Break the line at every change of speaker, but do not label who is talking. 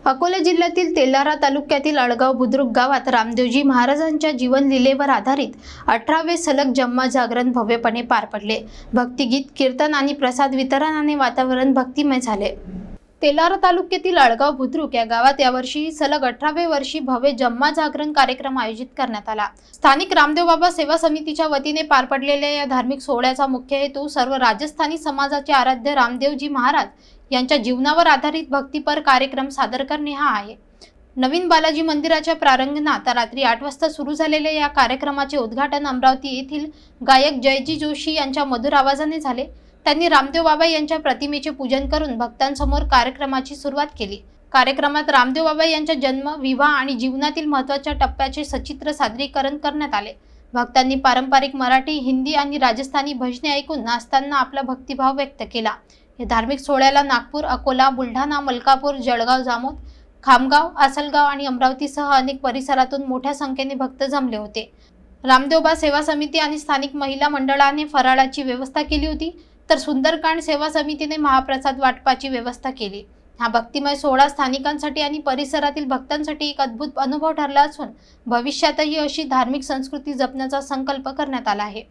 अकोला जिल्ह्यातील तेल्हारा तालुक्यातील अळगाव बुद्रुक गावात रामदेवजी महाराजांच्या जीवनलीलेवर आधारित 18वे सलग जम्मा जागरण भव्यपणे पार पडले। भक्तिगीत, कीर्तन आणि प्रसाद वितरणाने वातावरण भक्तिमय झाले। तेल्हारा तालुक्यातील अळगाव बुद्रुक या गावात यावर्षी सलग 18वे वर्षी भव्य जम्मा जागरण कार्यक्रम आयोजित करण्यात आला। स्थानिक रामदेव बाबा सेवा समितीच्या वतीने पार पडलेल्या या धार्मिक सोहळ्याचा मुख्य हेतू सर्व राजस्थानी समाजाचे आराध्य रामदेवजी महाराज यांच्या जीवनावर आधारित भक्तिपर कार्यक्रम सादर करणे हा आहे। नवीन बालाजी मंदिराच्या प्रांगणात रात्री 8 वाजता सुरू झालेल्या या कार्यक्रमाचे उद्घाटन अमरावती येथील गायक जयजी जोशी यांच्या मधुर आवाजाने झाले। त्यांनी रामदेव बाबा यांच्या प्रतिमेचे पूजन करून भक्तांसमोर कार्यक्रमाची सुरुवात केली। कार्यक्रमात रामदेव बाबा यांच्या जन्म, विवाह आणि जीवनातील महत्त्वाच्या टप्प्याचे सचित्र सादरीकरण करण्यात आले। भक्तांनी पारंपरिक मराठी, हिंदी आणि राजस्थानी भजने ऐकून नाचताना आपला भक्तिभाव व्यक्त केला। या धार्मिक सोहळ्याला नागपूर, अकोला, बुलढाणा, मलकापूर, जळगाव, जामोद, खामगाव, आसलगाव आणि अमरावतीसह अनेक परिसरातून मोठ्या संख्येने भक्त जमले होते। रामदेवबा सेवा समिती आणि स्थानिक महिला मंडळाने फराळाची व्यवस्था केली होती, तर सुंदरकांड सेवा समितीने महाप्रसाद वाटपाची व्यवस्था केली। हा भक्तिमय सोहळा स्थानिकांसाठी आणि परिसरातील भक्तांसाठी एक अद्भुत अनुभव ठरला असून भविष्यातही अशी धार्मिक संस्कृती जपण्याचा संकल्प करण्यात आला आहे।